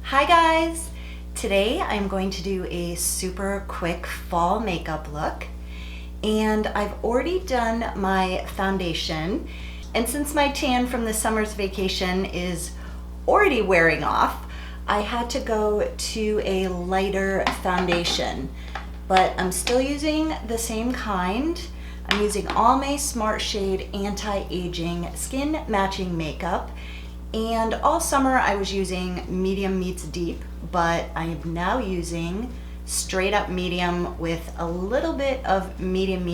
Hi guys! Today I'm going to do a super quick fall makeup look, and I've already done my foundation, and since my tan from the summer's vacation is already wearing off, I had to go to a lighter foundation, but I'm still using the same kind. I'm using Almay Smart Shade Anti-Aging Skin Matching Makeup. And all summer I was using medium meets deep, but I am now using straight up medium with a little bit of medium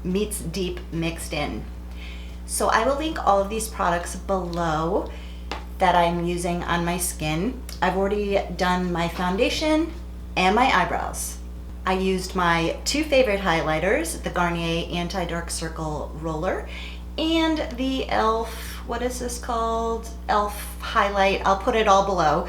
meets deep mixed in. So I will link all of these products below that I'm using on my skin. I've already done my foundation and my eyebrows. I used my two favorite highlighters, the Garnier Anti-Dark Circle Roller and the e.l.f., what is this called? e.l.f. highlight. I'll put it all below.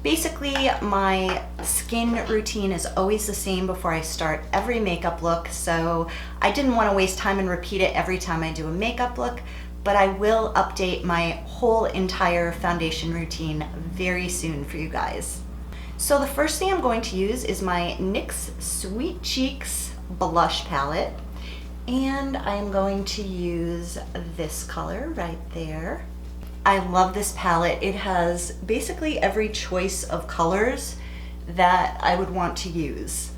Basically, my skin routine is always the same before I start every makeup look, so I didn't want to waste time and repeat it every time I do a makeup look, but I will update my whole entire foundation routine very soon for you guys. So the first thing I'm going to use is my NYX Sweet Cheeks blush palette. And I'm going to use this color right there. I love this palette. It has basically every choice of colors that I would want to use.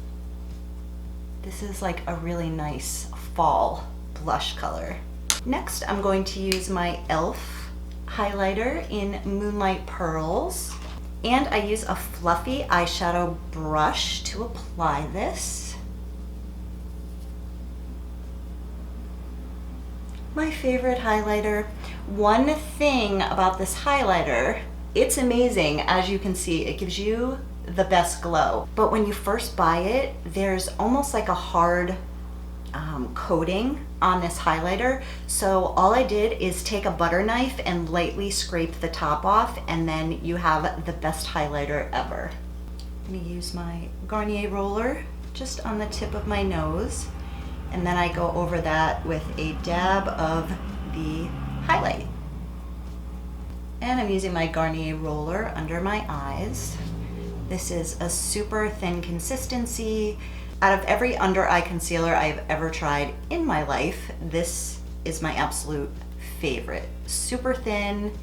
This is like a really nice fall blush color. Next, I'm going to use my e.l.f. highlighter in Moonlight Pearls. And I use a fluffy eyeshadow brush to apply this. My favorite highlighter. One thing about this highlighter, it's amazing. As you can see, it gives you the best glow. But when you first buy it, there's almost like a hard coating on this highlighter. So all I did is take a butter knife and lightly scrape the top off, and then you have the best highlighter ever. I'm gonna use my Garnier roller just on the tip of my nose. And then I go over that with a dab of the highlight. And I'm using my Garnier roller under my eyes. This is a super thin consistency. Out of every under eye concealer I've ever tried in my life, this is my absolute favorite. Super thin,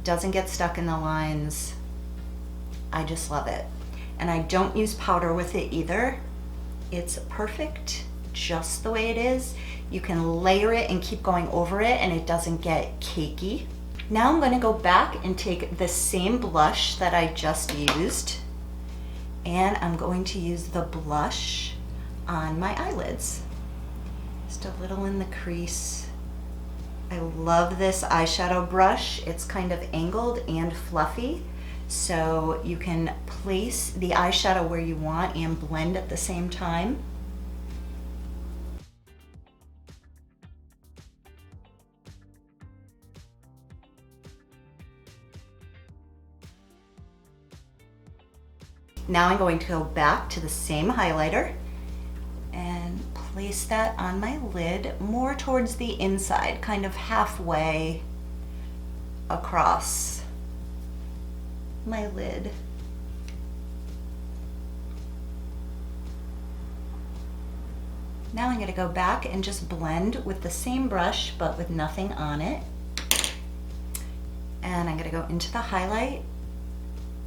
doesn't get stuck in the lines. I just love it. And I don't use powder with it either. It's perfect just the way it is. You can layer it and keep going over it and it doesn't get cakey. Now I'm going to go back and take the same blush that I just used, and I'm going to use the blush on my eyelids. Just a little in the crease. I love this eyeshadow brush. It's kind of angled and fluffy, so you can place the eyeshadow where you want and blend at the same time. Now I'm going to go back to the same highlighter and place that on my lid more towards the inside, kind of halfway across my lid. Now I'm going to go back and just blend with the same brush but with nothing on it. And I'm going to go into the highlight,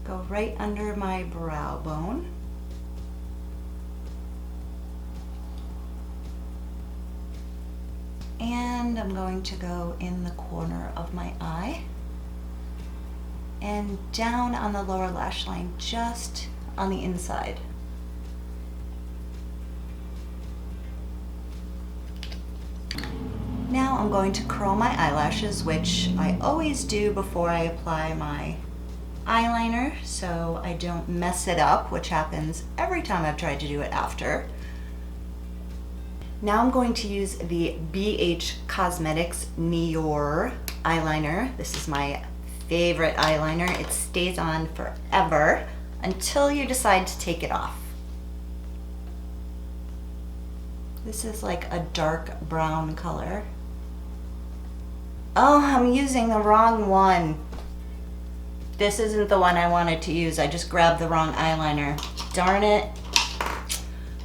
go right under my brow bone. And I'm going to go in the corner of my eye and down on the lower lash line, just on the inside. Now I'm going to curl my eyelashes, which I always do before I apply my eyeliner so I don't mess it up, which happens every time I've tried to do it after. Now I'm going to use the BH Cosmetics Nior eyeliner. This is my favorite eyeliner. It stays on forever until you decide to take it off. This is like a dark brown color. Oh, I'm using the wrong one. This isn't the one I wanted to use. I just grabbed the wrong eyeliner. Darn it.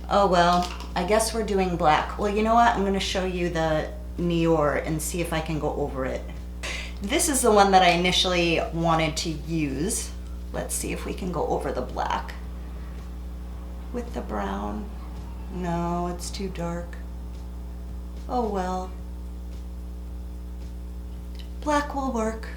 Oh well, I guess we're doing black. Well, you know what? I'm gonna show you the Nior and see if I can go over it. This is the one that I initially wanted to use. Let's see if we can go over the black with the brown. No, it's too dark. Oh well. Black will work.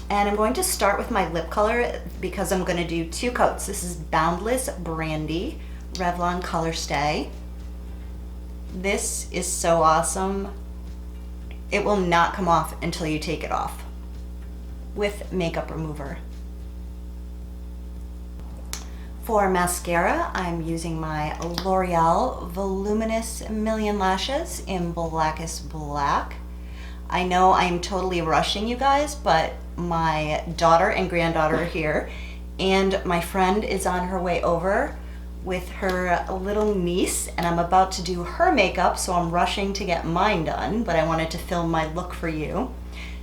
And I'm going to start with my lip color because I'm going to do 2 coats. This is Boundless Brandy Revlon Color Stay. This is so awesome. It will not come off until you take it off with makeup remover. For mascara, I'm using my L'Oreal Voluminous Million Lashes in Blackest Black. I know I'm totally rushing you guys, but my daughter and granddaughter are here, and my friend is on her way over with her little niece, and I'm about to do her makeup, so I'm rushing to get mine done, but I wanted to film my look for you.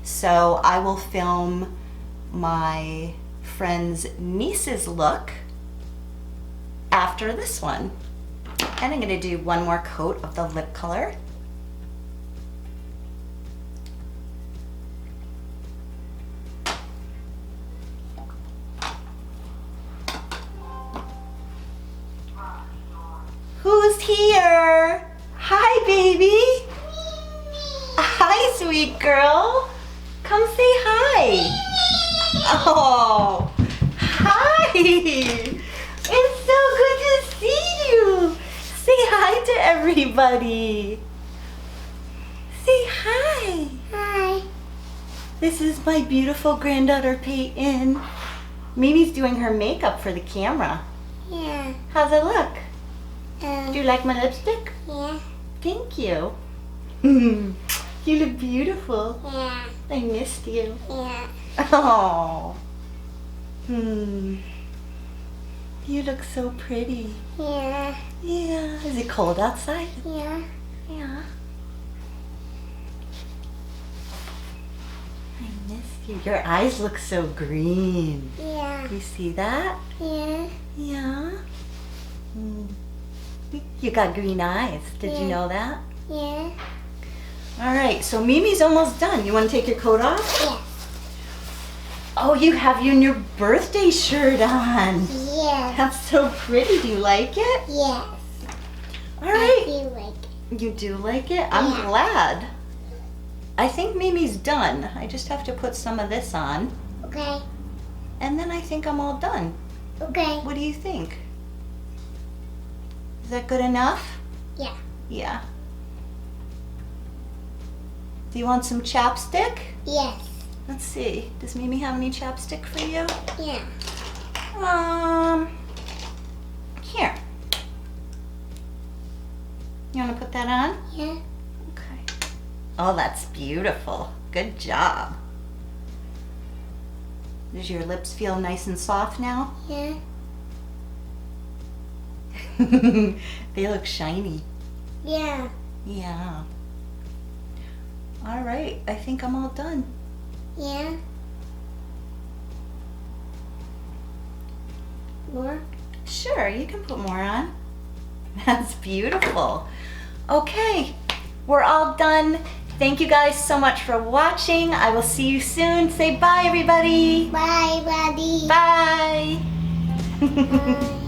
So I will film my friend's niece's look after this one. And I'm gonna do one more coat of the lip color. Who's here? Hi, baby. Hi, sweet girl. Come say hi. Oh, hi. It's so good to see you. Say hi to everybody. Say hi. Hi. This is my beautiful granddaughter, Peyton. Mimi's doing her makeup for the camera. Yeah. How's it look? Do you like my lipstick? Yeah. Thank you. You look beautiful. Yeah. I missed you. Yeah. Oh. You look so pretty. Yeah. Yeah. Is it cold outside? Yeah. Yeah. I missed you. Your eyes look so green. Yeah. You see that? Yeah. Yeah. You got green eyes. Did you Yeah. know that? Yeah. All right, so Mimi's almost done. You want to take your coat off? Yeah. Oh, you have your new birthday shirt on. Yeah. That's so pretty. Do you like it? Yes. All I right. feel like it. You do like it? I'm Yeah. glad. I think Mimi's done. I just have to put some of this on. Okay. And then I think I'm all done. Okay. What do you think? Is that good enough? Yeah. Yeah. Do you want some chapstick? Yes. Let's see. Does Mimi have any chapstick for you? Yeah. Here. You want to put that on? Yeah. Okay. Oh, that's beautiful. Good job. Does your lips feel nice and soft now? Yeah. They look shiny. Yeah. Yeah. All right, I think I'm all done. Yeah. More? Sure, you can put more on. That's beautiful. Okay, we're all done. Thank you guys so much for watching. I will see you soon. Say bye, everybody. Bye, buddy. Bye. Bye.